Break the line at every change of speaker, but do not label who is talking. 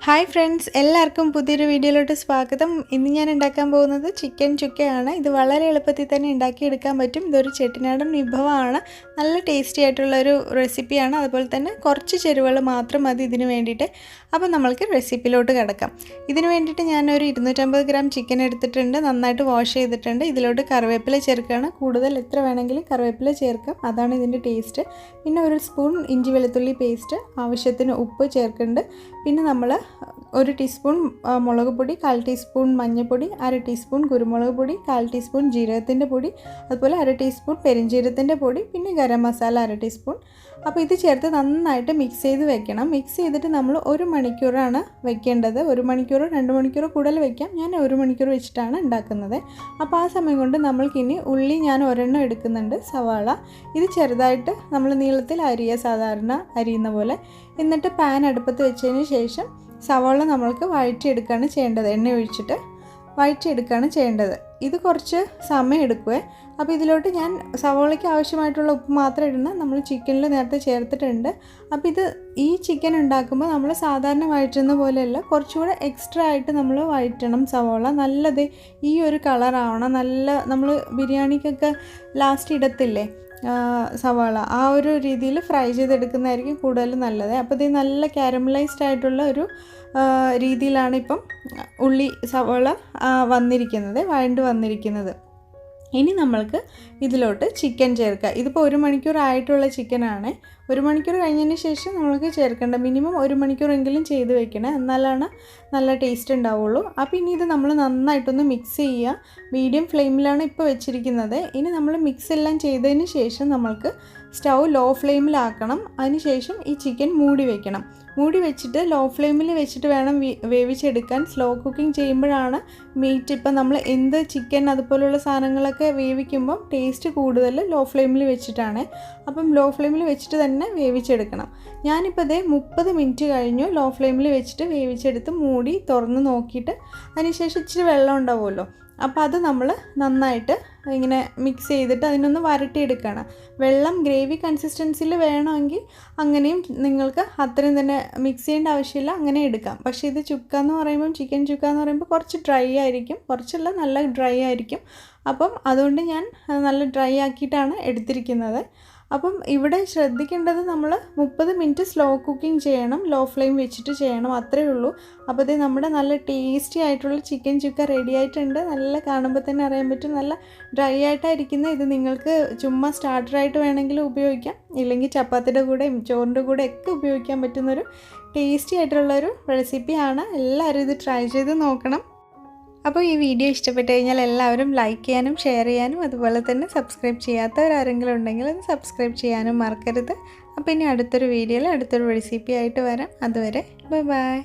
Hi friends, എല്ലാവർക്കും പുതിയൊരു വീഡിയോയിലോട്ട് സ്വാഗതം. ഇന്ന് ഞാൻ ഉണ്ടാക്കാൻ പോകുന്നത് ചിക്കൻ ചുക്കയാണ്. ഇത് വളരെ എളുപ്പത്തിൽ തന്നെ ഉണ്ടാക്കിയെടുക്കാൻ പറ്റും. ഇതൊരു ചെട്ടിനാടൻ വിഭവമാണ്. നല്ല ടേസ്റ്റി ആയിട്ടുള്ളൊരു റെസിപ്പിയാണ്. അതുപോലെ തന്നെ കുറച്ച് ചേരുവകൾ മാത്രം മതി ഇതിന് വേണ്ടിയിട്ട്. അപ്പോൾ നമ്മൾക്ക് റെസിപ്പിയിലോട്ട് കിടക്കാം. ഇതിന് വേണ്ടിയിട്ട് ഞാനൊരു 250 ഗ്രാം ചിക്കൻ എടുത്തിട്ടുണ്ട്. നന്നായിട്ട് വാഷ് ചെയ്തിട്ടുണ്ട്. ഇതിലോട്ട് കറിവേപ്പില ചേർക്കുകയാണ്. കൂടുതൽ എത്ര വേണമെങ്കിലും കറിവേപ്പില ചേർക്കാം, അതാണ് ഇതിൻ്റെ ടേസ്റ്റ്. പിന്നെ ഒരു സ്പൂൺ ഇഞ്ചി വെളുത്തുള്ളി പേസ്റ്റ്, ആവശ്യത്തിന് ഉപ്പ് ചേർക്കുന്നുണ്ട്. പിന്നെ നമ്മൾ 1 ടീസ്പൂൺ മുളക് പൊടി, 1/4 ടീസ്പൂൺ മഞ്ഞൾപ്പൊടി, 1/2 ടീസ്പൂൺ കുരുമുളക് പൊടി, 1/4 ടീസ്പൂൺ ജീരകത്തിൻ്റെ പൊടി, അതുപോലെ 1/2 ടീസ്പൂൺ പെരിഞ്ജീരകത്തിൻ്റെ പൊടി, പിന്നെ ഗരം മസാല 1/2 ടീസ്പൂൺ. അപ്പോൾ ഇത് ചേർത്ത് നന്നായിട്ട് മിക്സ് ചെയ്ത് വെക്കണം. മിക്സ് ചെയ്തിട്ട് നമ്മൾ 1 മണിക്കൂറാണ് വെക്കേണ്ടത്. 1 മണിക്കൂറോ 2 മണിക്കൂറോ കൂടുതൽ വെക്കാം. ഞാൻ 1 മണിക്കൂർ വെച്ചിട്ടാണ് ഉണ്ടാക്കുന്നത്. അപ്പോൾ ആ സമയം കൊണ്ട് നമ്മൾക്കിനി ഉള്ളി ഞാൻ ഒരെണ്ണം എടുക്കുന്നുണ്ട്, സവാള. ഇത് ചെറുതായിട്ട് നമ്മൾ നീളത്തിൽ അരിയുക, സാധാരണ അരിയുന്ന പോലെ. എന്നിട്ട് പാൻ അടുപ്പത്ത് വെച്ചതിന് ശേഷം സവാള നമ്മൾക്ക് വഴറ്റിയെടുക്കുകയാണ് ചെയ്യേണ്ടത്. എണ്ണ ഒഴിച്ചിട്ട് വഴറ്റിയെടുക്കുകയാണ് ചെയ്യേണ്ടത്. ഇത് കുറച്ച് സമയം എടുക്കുവേ. അപ്പോൾ ഇതിലോട്ട് ഞാൻ സവാളയ്ക്ക് ആവശ്യമായിട്ടുള്ള ഉപ്പ് മാത്രം ഇടുന്ന, നമ്മൾ ചിക്കനിൽ നേരത്തെ ചേർത്തിട്ടുണ്ട്. അപ്പോൾ ഈ ചിക്കൻ ഉണ്ടാക്കുമ്പോൾ നമ്മൾ സാധാരണ വഴറ്റുന്ന പോലെയല്ല, കുറച്ചുകൂടെ എക്സ്ട്രാ ആയിട്ട് നമ്മൾ വഴറ്റണം സവാള. നല്ലത് ഈ ഒരു കളറാവണം. നല്ല നമ്മൾ ബിരിയാണിക്കൊക്കെ ലാസ്റ്റ് ഇടത്തില്ലേ സവാള, ആ ഒരു രീതിയിൽ ഫ്രൈ ചെയ്തെടുക്കുന്നതായിരിക്കും കൂടുതൽ നല്ലത്. അപ്പോൾ ഇത് നല്ല കാരമലൈസ്ഡ് ആയിട്ടുള്ള ഒരു രീതിയിലാണ് ഇപ്പം ഉള്ളി സവാള വന്നിരിക്കുന്നത്, വഴണ്ട് വന്നിരിക്കുന്നത്. ഇനി നമ്മൾക്ക് ഇതിലോട്ട് ചിക്കൻ ചേർക്കുക. ഇതിപ്പോൾ 1 മണിക്കൂർ ആയിട്ടുള്ള ചിക്കനാണ്. 1 മണിക്കൂർ കഴിഞ്ഞതിന് ശേഷം നമ്മൾക്ക് ചേർക്കേണ്ട, മിനിമം 1 മണിക്കൂറെങ്കിലും ചെയ്ത് വെക്കണം, എന്നാലാണ് നല്ല ടേസ്റ്റ് ഉണ്ടാവുള്ളൂ. അപ്പോൾ ഇനി ഇത് നമ്മൾ നന്നായിട്ടൊന്ന് മിക്സ് ചെയ്യുക. മീഡിയം ഫ്ലെയിമിലാണ് ഇപ്പോൾ വെച്ചിരിക്കുന്നത്. ഇനി നമ്മൾ മിക്സ് എല്ലാം ചെയ്തതിന് ശേഷം നമ്മൾക്ക് സ്റ്റൗ ലോ ഫ്ലെയിമിലാക്കണം. അതിന് ശേഷം ഈ ചിക്കൻ മൂടി വെക്കണം. മൂടി വെച്ചിട്ട് ലോ ഫ്ലെയിമിൽ വെച്ചിട്ട് വേണം വേവിച്ചെടുക്കാൻ. സ്ലോ കുക്കിംഗ് ചെയ്യുമ്പോഴാണ് മീറ്റ്, ഇപ്പം നമ്മൾ എന്ത് ചിക്കൻ അതുപോലുള്ള സാധനങ്ങളൊക്കെ വേവിക്കുമ്പം ടേസ്റ്റ് കൂടുതൽ ലോ ഫ്ലെയിമിൽ വെച്ചിട്ടാണ്. അപ്പം ലോ ഫ്ലെയിമിൽ വെച്ചിട്ട് തന്നെ വേവിച്ചെടുക്കണം. ഞാനിപ്പോൾ ഇതേ 30 മിനിറ്റ് കഴിഞ്ഞു ലോ ഫ്ലെയിമിൽ വെച്ചിട്ട് വേവിച്ചെടുത്ത് മൂടി തുറന്ന് നോക്കിയിട്ട് അതിനുശേഷം ഇച്ചിരി വെള്ളം ഉണ്ടാവുമല്ലോ, അപ്പോൾ അത് നമ്മൾ നന്നായിട്ട് ഇങ്ങനെ മിക്സ് ചെയ്തിട്ട് അതിനൊന്ന് വരട്ടിയെടുക്കണം. വെള്ളം ഗ്രേവി കൺസിസ്റ്റൻസിയിൽ വേണമെങ്കിൽ അങ്ങനെയും നിങ്ങൾക്ക് അത്രയും തന്നെ മിക്സ് ചെയ്യേണ്ട ആവശ്യമില്ല, അങ്ങനെ എടുക്കാം. പക്ഷേ ഇത് ചുക്ക എന്ന് പറയുമ്പം, ചിക്കൻ ചുക്ക എന്ന് പറയുമ്പോൾ കുറച്ച് ഡ്രൈ ആയിരിക്കും, കുറച്ചല്ല നല്ല ഡ്രൈ ആയിരിക്കും. അപ്പം അതുകൊണ്ട് ഞാൻ നല്ല ഡ്രൈ ആക്കിയിട്ടാണ് എടുത്തിരിക്കുന്നത്. അപ്പം ഇവിടെ ശ്രദ്ധിക്കേണ്ടത്, നമ്മൾ 30 മിനിറ്റ് സ്ലോ കുക്കിംഗ് ചെയ്യണം, ലോ ഫ്ലെയിം വെച്ചിട്ട് ചെയ്യണം, അത്രയേ ഉള്ളൂ. അപ്പോൾ ഇത് നമ്മുടെ നല്ല ടേസ്റ്റി ആയിട്ടുള്ള ചിക്കൻ ചുക്ക റെഡി ആയിട്ടുണ്ട്. നല്ല കാണുമ്പോൾ തന്നെ അറിയാൻ പറ്റും, നല്ല ഡ്രൈ ആയിട്ടായിരിക്കുന്നത്. ഇത് നിങ്ങൾക്ക് ചുമ്മാ സ്റ്റാർട്ടറായിട്ട് വേണമെങ്കിലും ഉപയോഗിക്കാം, ഇല്ലെങ്കിൽ ചപ്പാത്തിയുടെ കൂടെയും ചോറിൻ്റെ കൂടെ ഒക്കെ ഉപയോഗിക്കാൻ പറ്റുന്നൊരു ടേസ്റ്റി ആയിട്ടുള്ളൊരു റെസിപ്പിയാണ്. എല്ലാവരും ഇത് ട്രൈ ചെയ്ത് നോക്കണം. അപ്പോൾ ഈ വീഡിയോ ഇഷ്ടപ്പെട്ട് കഴിഞ്ഞാൽ എല്ലാവരും ലൈക്ക് ചെയ്യാനും ഷെയർ ചെയ്യാനും, അതുപോലെ തന്നെ സബ്സ്ക്രൈബ് ചെയ്യാത്തവരാരെങ്കിലും ഉണ്ടെങ്കിൽ അത് സബ്സ്ക്രൈബ് ചെയ്യാനും മറക്കരുത്. അപ്പോൾ ഇനി അടുത്തൊരു വീഡിയോയിൽ അടുത്തൊരു റെസിപ്പി ആയിട്ട് വരാം. അതുവരെ ബൈ ബൈ.